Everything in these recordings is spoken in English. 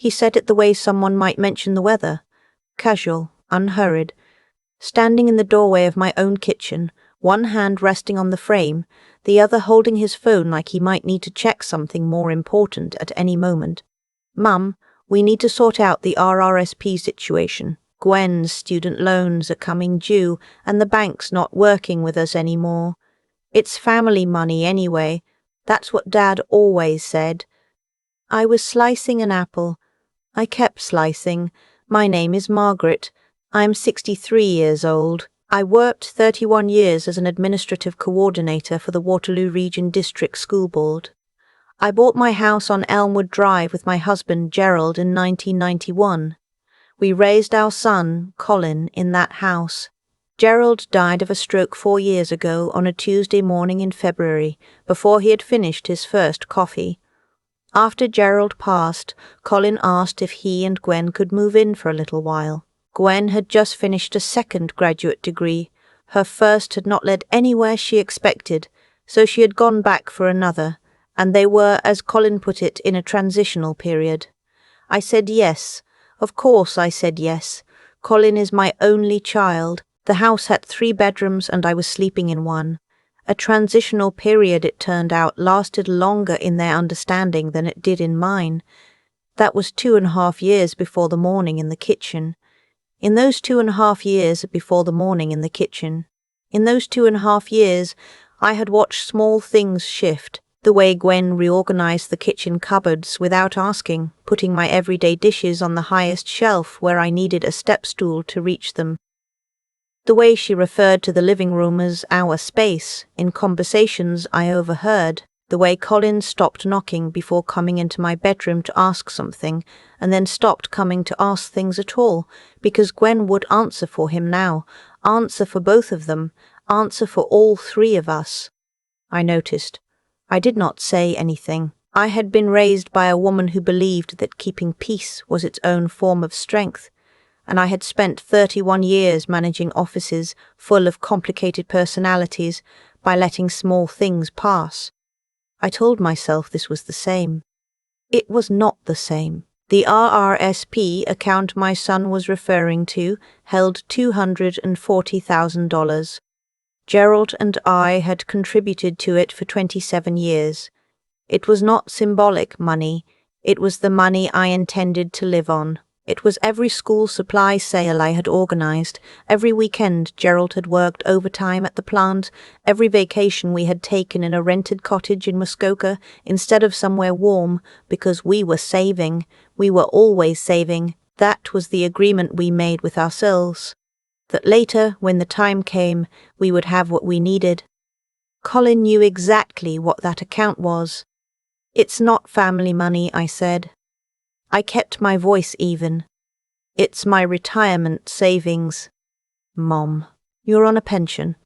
He said it the way someone might mention the weather. Casual, unhurried. Standing in the doorway of my own kitchen, one hand resting on the frame, the other holding his phone like he might need to check something more important at any moment. "Mum, we need to sort out the RRSP situation. Gwen's student loans are coming due and the bank's not working with us anymore. It's family money anyway. That's what Dad always said." I was slicing an apple. I kept slicing. "My name is Margaret. I'm 63 years old. I worked 31 years as an administrative coordinator for the Waterloo Region District School Board. I bought my house on Elmwood Drive with my husband Gerald in 1991. We raised our son, Colin, in that house. Gerald died of a stroke 4 years ago on a Tuesday morning in February, before he had finished his first coffee. After Gerald passed, Colin asked if he and Gwen could move in for a little while. Gwen had just finished a second graduate degree. Her first had not led anywhere she expected, so she had gone back for another, and they were, as Colin put it, in a transitional period. I said yes. Of course I said yes. Colin is my only child. The house had 3 bedrooms and I was sleeping in one. A transitional period, it turned out, lasted longer in their understanding than it did in mine. That was 2.5 years before the morning in the kitchen. In those 2.5 years before the morning in the kitchen, in those 2.5 years, I had watched small things shift. The way Gwen reorganized the kitchen cupboards without asking, putting my everyday dishes on the highest shelf where I needed a step stool to reach them. The way she referred to the living room as our space in conversations I overheard. The way Colin stopped knocking before coming into my bedroom to ask something, and then stopped coming to ask things at all, because Gwen would answer for him now, answer for both of them, answer for all 3 of us. I noticed. I did not say anything. I had been raised by a woman who believed that keeping peace was its own form of strength, and I had spent 31 years managing offices full of complicated personalities by letting small things pass. I told myself this was the same. It was not the same. The RRSP account my son was referring to held $240,000. Gerald and I had contributed to it for 27 years. It was not symbolic money. It was the money I intended to live on. It was every school supply sale I had organized, every weekend Gerald had worked overtime at the plant, every vacation we had taken in a rented cottage in Muskoka instead of somewhere warm, because we were saving. We were always saving. That was the agreement we made with ourselves. That later, when the time came, we would have what we needed. Colin knew exactly what that account was. "It's not family money," I said. I kept my voice even. "It's my retirement savings." "Mom, you're on a pension."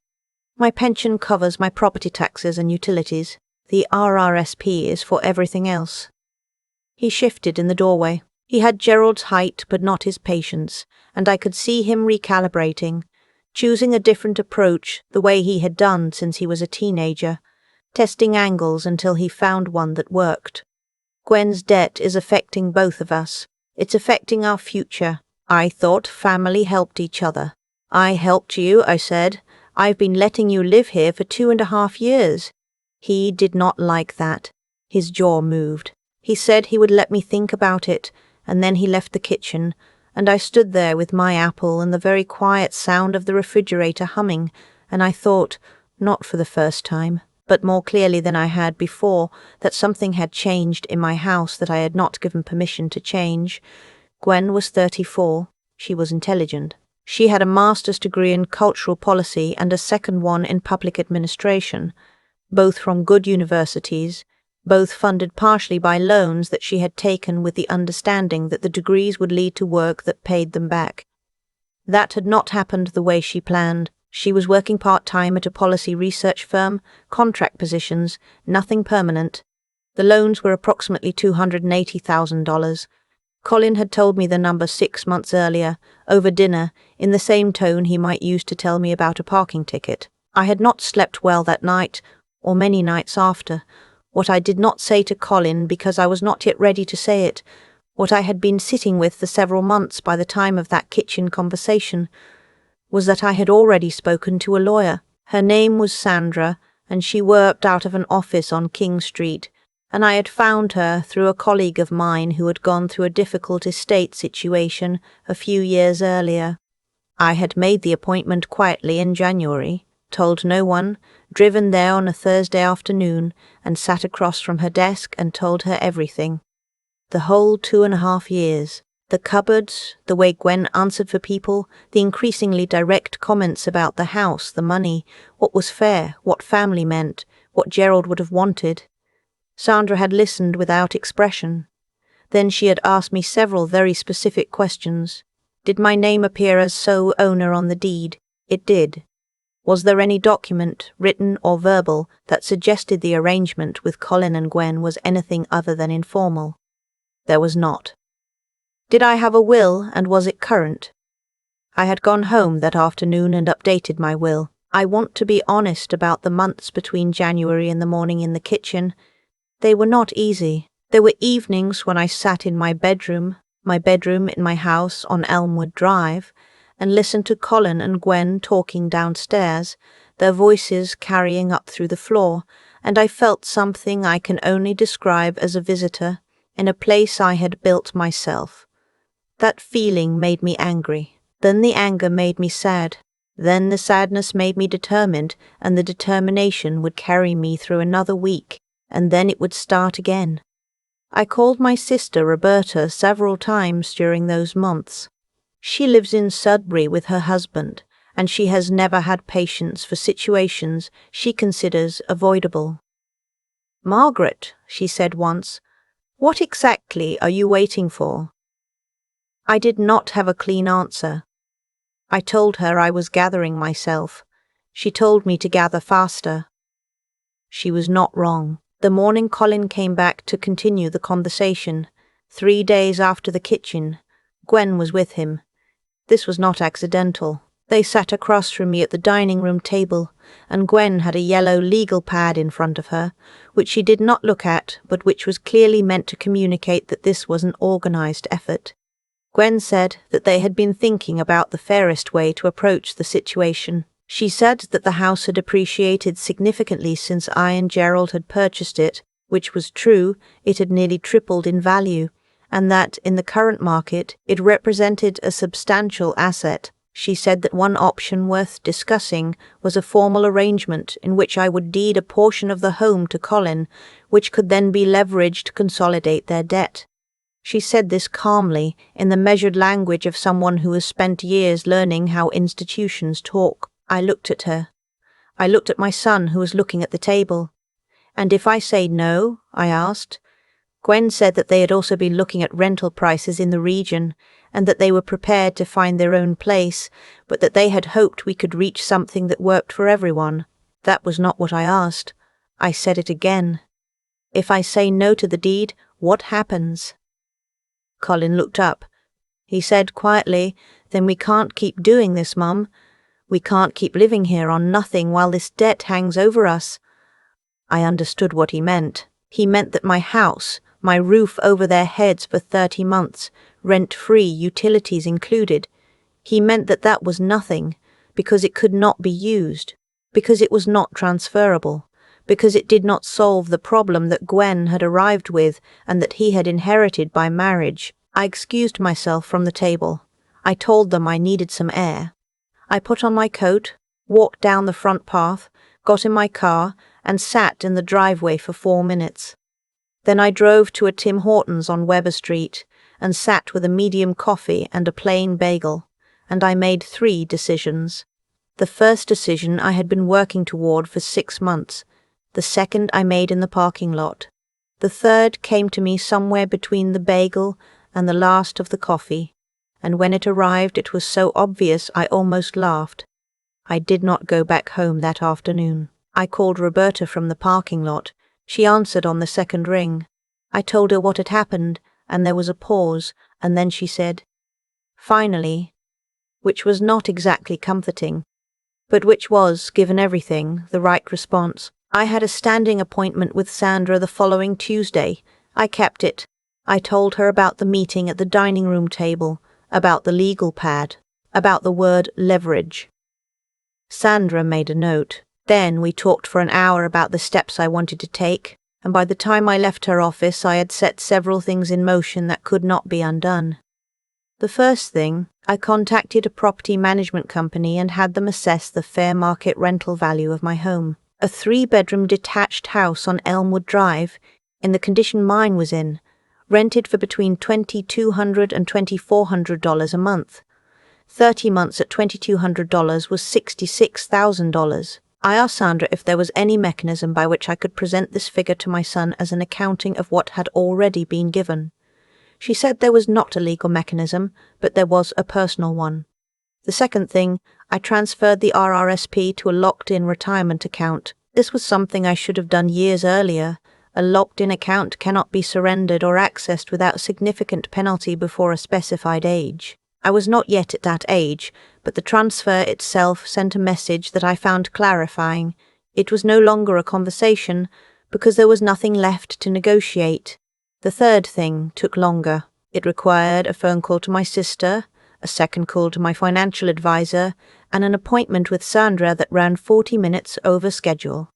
"My pension covers my property taxes and utilities. The RRSP is for everything else." He shifted in the doorway. He had Gerald's height but not his patience, and I could see him recalibrating, choosing a different approach, the way he had done since he was a teenager, testing angles until he found one that worked. "Gwen's debt is affecting both of us. It's affecting our future. I thought family helped each other." "I helped you," I said. "I've been letting you live here for 2.5 years. He did not like that. His jaw moved. He said he would let me think about it, and then he left the kitchen, and I stood there with my apple and the very quiet sound of the refrigerator humming, and I thought, not for the first time, but more clearly than I had before, that something had changed in my house that I had not given permission to change. Gwen was 34. She was intelligent. She had a master's degree in cultural policy and a second one in public administration, both from good universities, both funded partially by loans that she had taken with the understanding that the degrees would lead to work that paid them back. That had not happened the way she planned. She was working part-time at a policy research firm, contract positions, nothing permanent. The loans were approximately $280,000. Colin had told me the number 6 months earlier, over dinner, in the same tone he might use to tell me about a parking ticket. I had not slept well that night, or many nights after. What I did not say to Colin, because I was not yet ready to say it, What I had been sitting with for several months by the time of that kitchen conversation was that I had already spoken to a lawyer. Her name was Sandra, and she worked out of an office on King Street, and I had found her through a colleague of mine who had gone through a difficult estate situation a few years earlier. I had made the appointment quietly in January, told no one, driven there on a Thursday afternoon, and sat across from her desk and told her everything. The whole 2.5 years. The cupboards, the way Gwen answered for people, the increasingly direct comments about the house, the money, what was fair, what family meant, what Gerald would have wanted. Sandra had listened without expression. Then she had asked me several very specific questions. Did my name appear as sole owner on the deed? It did. Was there any document, written or verbal, that suggested the arrangement with Colin and Gwen was anything other than informal? There was not. Did I have a will, and was it current? I had gone home that afternoon and updated my will. I want to be honest about the months between January and the morning in the kitchen. They were not easy. There were evenings when I sat in my bedroom in my house on Elmwood Drive, and listened to Colin and Gwen talking downstairs, their voices carrying up through the floor, and I felt something I can only describe as a visitor in a place I had built myself. That feeling made me angry. Then the anger made me sad. Then the sadness made me determined, and the determination would carry me through another week, and then it would start again. I called my sister Roberta several times during those months. She lives in Sudbury with her husband, and she has never had patience for situations she considers avoidable. "Margaret," she said once, "what exactly are you waiting for?" I did not have a clean answer. I told her I was gathering myself. She told me to gather faster. She was not wrong. The morning Colin came back to continue the conversation, 3 days after the kitchen, Gwen was with him. This was not accidental. They sat across from me at the dining room table, and Gwen had a yellow legal pad in front of her, which she did not look at, but which was clearly meant to communicate that this was an organized effort. Gwen said that they had been thinking about the fairest way to approach the situation. She said that the house had appreciated significantly since I and Gerald had purchased it, which was true. It had nearly tripled in value, and that, in the current market, it represented a substantial asset. She said that one option worth discussing was a formal arrangement in which I would deed a portion of the home to Colin, which could then be leveraged to consolidate their debt. She said this calmly, in the measured language of someone who has spent years learning how institutions talk. I looked at her. I looked at my son, who was looking at the table. "And if I say no?" I asked. Gwen said that they had also been looking at rental prices in the region, and that they were prepared to find their own place, but that they had hoped we could reach something that worked for everyone. That was not what I asked. I said it again. "If I say no to the deed, what happens?" Colin looked up. He said quietly, "Then we can't keep doing this, Mum. We can't keep living here on nothing while this debt hangs over us." I understood what he meant. He meant that my house, my roof over their heads for 30 months, rent-free, utilities included, he meant that that was nothing, because it could not be used, because it was not transferable, because it did not solve the problem that Gwen had arrived with and that he had inherited by marriage. I excused myself from the table. I told them I needed some air. I put on my coat, walked down the front path, got in my car, and sat in the driveway for 4 minutes. Then I drove to a Tim Hortons on Weber Street and sat with a medium coffee and a plain bagel, and I made 3 decisions. The first decision I had been working toward for 6 months. The second I made in the parking lot. The third came to me somewhere between the bagel and the last of the coffee, and when it arrived it was so obvious I almost laughed. I did not go back home that afternoon. I called Roberta from the parking lot. She answered on the second ring. I told her what had happened, and there was a pause, and then she said, "Finally," which was not exactly comforting, but which was, given everything, the right response. I had a standing appointment with Sandra the following Tuesday. I kept it. I told her about the meeting at the dining room table, about the legal pad, about the word leverage. Sandra made a note. Then we talked for an hour about the steps I wanted to take, and by the time I left her office I had set several things in motion that could not be undone. The first thing, I contacted a property management company and had them assess the fair market rental value of my home. A 3-bedroom detached house on Elmwood Drive, in the condition mine was in, rented for between $2,200 and $2,400 a month. 30 months at $2,200 was $66,000. I asked Sandra if there was any mechanism by which I could present this figure to my son as an accounting of what had already been given. She said there was not a legal mechanism, but there was a personal one. The second thing, I transferred the RRSP to a locked-in retirement account. This was something I should have done years earlier. A locked-in account cannot be surrendered or accessed without significant penalty before a specified age. I was not yet at that age, but the transfer itself sent a message that I found clarifying. It was no longer a conversation, because there was nothing left to negotiate. The third thing took longer. It required a phone call to my sister, a second call to my financial advisor, and an appointment with Sandra that ran 40 minutes over schedule.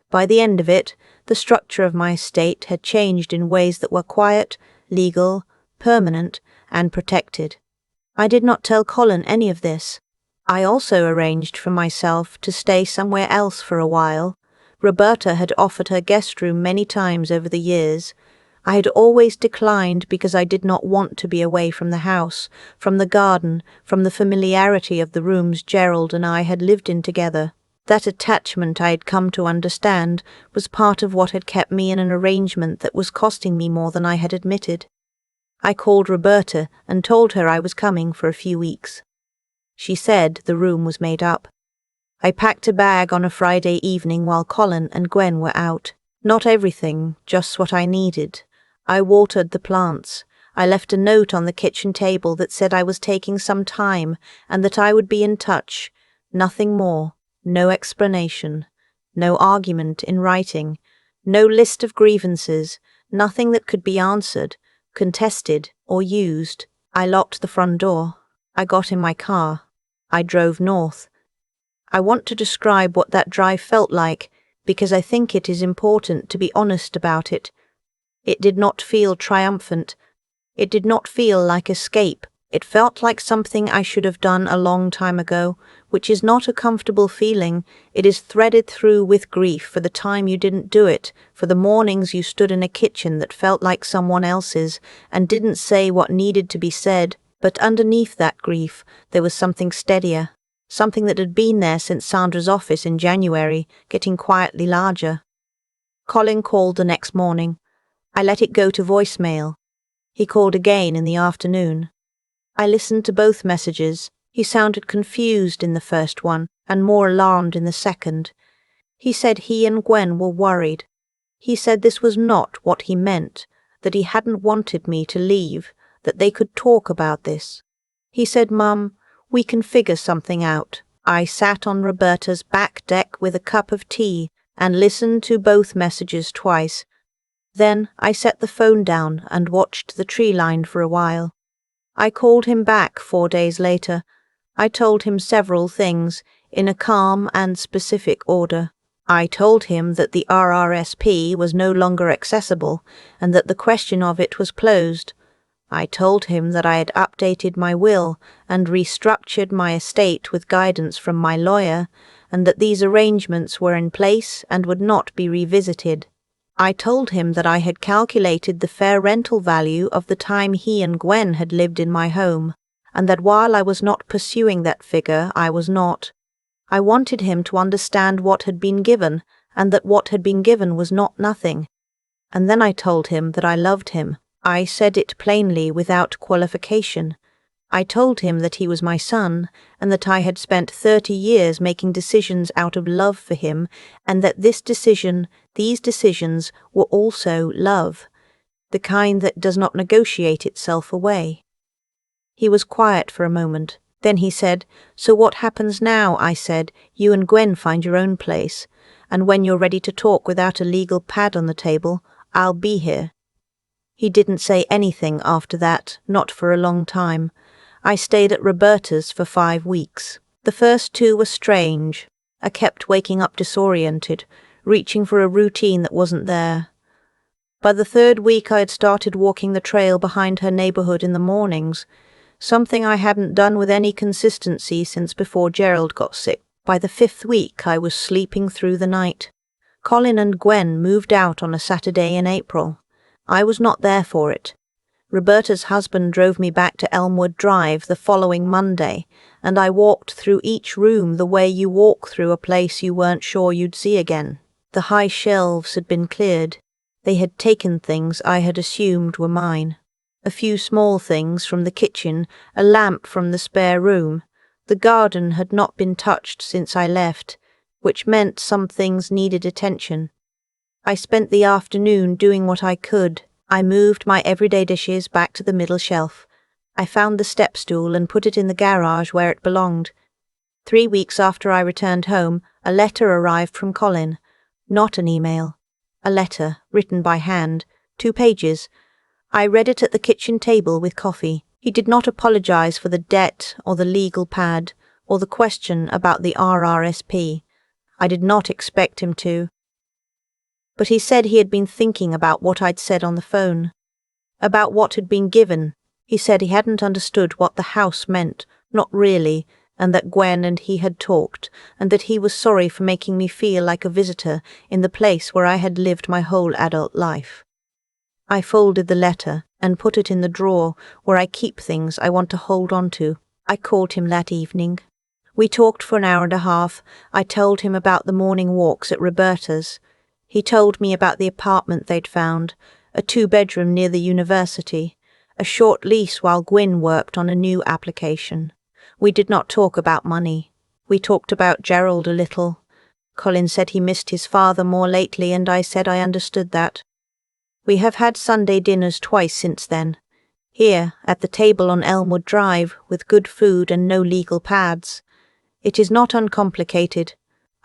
By the end of it, the structure of my estate had changed in ways that were quiet, legal, permanent, and protected. I did not tell Colin any of this. I also arranged for myself to stay somewhere else for a while. Roberta had offered her guest room many times over the years. I had always declined because I did not want to be away from the house, from the garden, from the familiarity of the rooms Gerald and I had lived in together. That attachment I had come to understand was part of what had kept me in an arrangement that was costing me more than I had admitted. I called Roberta and told her I was coming for a few weeks. She said the room was made up. I packed a bag on a Friday evening while Colin and Gwen were out. Not everything, just what I needed. I watered the plants. I left a note on the kitchen table that said I was taking some time and that I would be in touch. Nothing more. No explanation. No argument in writing. No list of grievances. Nothing that could be answered, contested, or used. I locked the front door. I got in my car. I drove north. I want to describe what that drive felt like, because I think it is important to be honest about it. It did not feel triumphant. It did not feel like escape. It felt like something I should have done a long time ago, which is not a comfortable feeling. It is threaded through with grief for the time you didn't do it, for the mornings you stood in a kitchen that felt like someone else's and didn't say what needed to be said. But underneath that grief, there was something steadier, something that had been there since Sandra's office in January, getting quietly larger. Colin called the next morning. I let it go to voicemail. He called again in the afternoon. I listened to both messages. He sounded confused in the first one and more alarmed in the second. He said he and Gwen were worried. He said this was not what he meant, that he hadn't wanted me to leave, that they could talk about this. He said, "Mum, we can figure something out." I sat on Roberta's back deck with a cup of tea and listened to both messages twice. Then I set the phone down and watched the tree line for a while. I called him back 4 days later. I told him several things, in a calm and specific order. I told him that the RRSP was no longer accessible and that the question of it was closed. I told him that I had updated my will and restructured my estate with guidance from my lawyer, and that these arrangements were in place and would not be revisited. I told him that I had calculated the fair rental value of the time he and Gwen had lived in my home, and that while I was not pursuing that figure, I was not. I wanted him to understand what had been given, and that what had been given was not nothing. And then I told him that I loved him. I said it plainly without qualification. I told him that he was my son, and that I had spent 30 years making decisions out of love for him, and that these decisions were also love, the kind that does not negotiate itself away. He was quiet for a moment. Then he said, "So what happens now?" I said. "You and Gwen find your own place, and when you're ready to talk without a legal pad on the table, I'll be here." He didn't say anything after that, not for a long time. I stayed at Roberta's for 5 weeks. The first 2 were strange. I kept waking up disoriented, reaching for a routine that wasn't there. By the 3rd week I had started walking the trail behind her neighborhood in the mornings, something I hadn't done with any consistency since before Gerald got sick. By the 5th week I was sleeping through the night. Colin and Gwen moved out on a Saturday in April. I was not there for it. Roberta's husband drove me back to Elmwood Drive the following Monday, and I walked through each room the way you walk through a place you weren't sure you'd see again. The high shelves had been cleared. They had taken things I had assumed were mine. A few small things from the kitchen, a lamp from the spare room. The garden had not been touched since I left, which meant some things needed attention. I spent the afternoon doing what I could. I moved my everyday dishes back to the middle shelf. I found the step stool and put it in the garage where it belonged. 3 weeks after I returned home, a letter arrived from Colin. Not an email. A letter, written by hand, 2 pages. I read it at the kitchen table with coffee. He did not apologize for the debt or the legal pad or the question about the RRSP. I did not expect him to. But he said he had been thinking about what I'd said on the phone, about what had been given. He said he hadn't understood what the house meant, not really, and that Gwen and he had talked, and that he was sorry for making me feel like a visitor in the place where I had lived my whole adult life. I folded the letter and put it in the drawer where I keep things I want to hold on to. I called him that evening. We talked for an hour and a half. I told him about the morning walks at Roberta's. He told me about the apartment they'd found, a 2-bedroom near the university, a short lease while Gwyn worked on a new application. We did not talk about money. We talked about Gerald a little. Colin said he missed his father more lately, and I said I understood that. We have had Sunday dinners twice since then. Here, at the table on Elmwood Drive, with good food and no legal pads. It is not uncomplicated.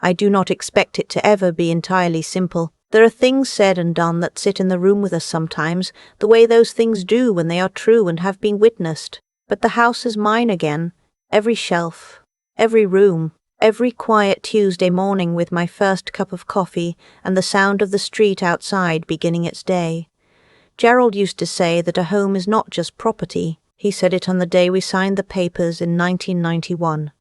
I do not expect it to ever be entirely simple. There are things said and done that sit in the room with us sometimes, the way those things do when they are true and have been witnessed. But the house is mine again. Every shelf, every room, every quiet Tuesday morning with my first cup of coffee and the sound of the street outside beginning its day. Gerald used to say that a home is not just property. He said it on the day we signed the papers in 1991.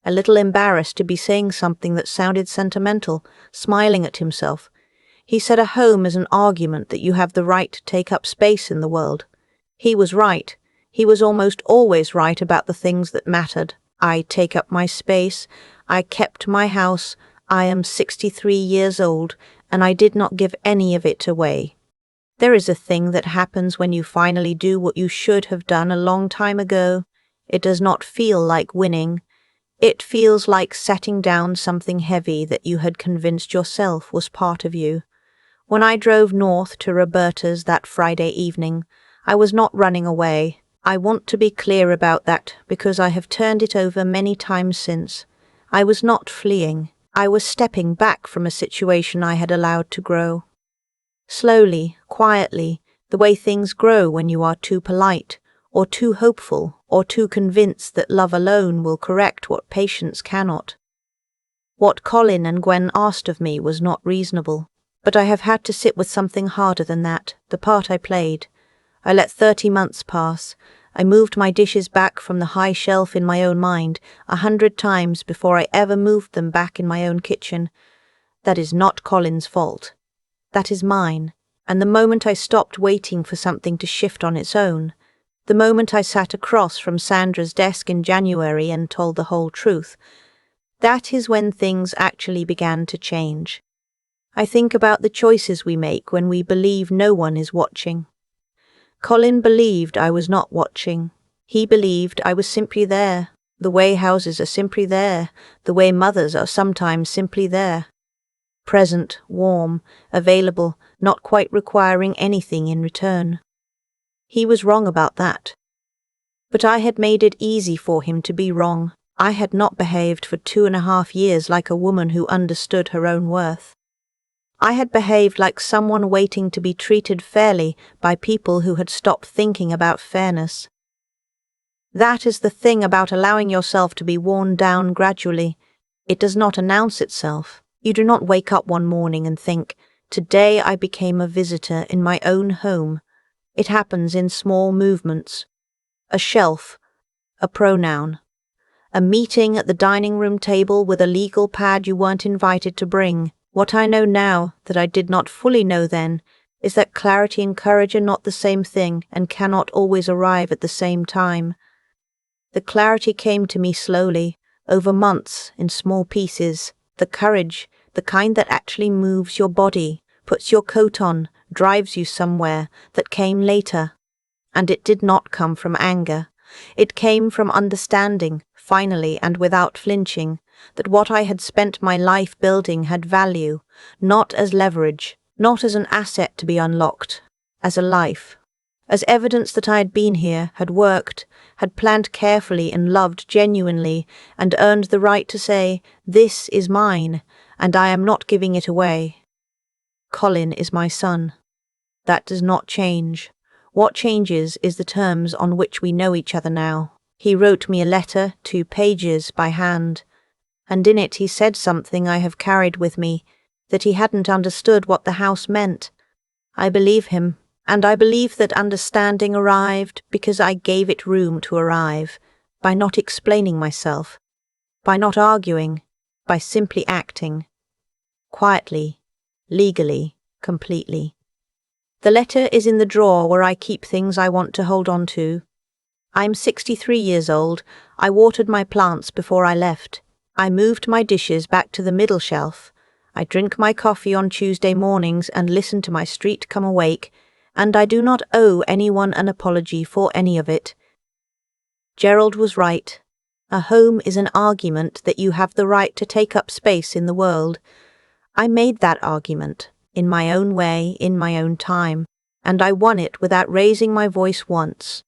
A little embarrassed to be saying something that sounded sentimental, smiling at himself. He said a home is an argument that you have the right to take up space in the world. He was right. He was almost always right about the things that mattered. I take up my space. I kept my house. I am 63 years old, and I did not give any of it away. There is a thing that happens when you finally do what you should have done a long time ago. It does not feel like winning. It feels like setting down something heavy that you had convinced yourself was part of you. When I drove north to Roberta's that Friday evening, I was not running away. I want to be clear about that because I have turned it over many times since. I was not fleeing. I was stepping back from a situation I had allowed to grow. Slowly, quietly, the way things grow when you are too polite, or too hopeful, or too convinced that love alone will correct what patience cannot. What Colin and Gwen asked of me was not reasonable, but I have had to sit with something harder than that, the part I played. I let 30 months pass. I moved my dishes back from the high shelf in my own mind 100 times before I ever moved them back in my own kitchen. That is not Colin's fault. That is mine, and the moment I stopped waiting for something to shift on its own, the moment I sat across from Sandra's desk in January and told the whole truth, that is when things actually began to change. I think about the choices we make when we believe no one is watching. Colin believed I was not watching. He believed I was simply there, the way houses are simply there, the way mothers are sometimes simply there. Present, warm, available, not quite requiring anything in return. He was wrong about that. But I had made it easy for him to be wrong. I had not behaved for 2.5 years like a woman who understood her own worth. I had behaved like someone waiting to be treated fairly by people who had stopped thinking about fairness. That is the thing about allowing yourself to be worn down gradually. It does not announce itself. You do not wake up one morning and think, "Today I became a visitor in my own home." It happens in small movements. A shelf, a pronoun, a meeting at the dining room table with a legal pad you weren't invited to bring. What I know now, that I did not fully know then, is that clarity and courage are not the same thing and cannot always arrive at the same time. The clarity came to me slowly, over months, in small pieces. The courage, the kind that actually moves your body, puts your coat on, drives you somewhere, that came later. And it did not come from anger. It came from understanding, finally and without flinching, that what I had spent my life building had value, not as leverage, not as an asset to be unlocked, as a life. As evidence that I had been here, had worked, had planned carefully and loved genuinely, and earned the right to say, "This is mine, and I am not giving it away." Colin is my son. That does not change. What changes is the terms on which we know each other now. He wrote me a letter, 2 pages, by hand, and in it he said something I have carried with me, that he hadn't understood what the house meant. I believe him. And I believe that understanding arrived because I gave it room to arrive, by not explaining myself, by not arguing, by simply acting. Quietly, legally, completely. The letter is in the drawer where I keep things I want to hold on to. I'm 63 years old. I watered my plants before I left. I moved my dishes back to the middle shelf. I drink my coffee on Tuesday mornings and listen to my street come awake, and I do not owe anyone an apology for any of it. Gerald was right. A home is an argument that you have the right to take up space in the world. I made that argument, in my own way, in my own time, and I won it without raising my voice once.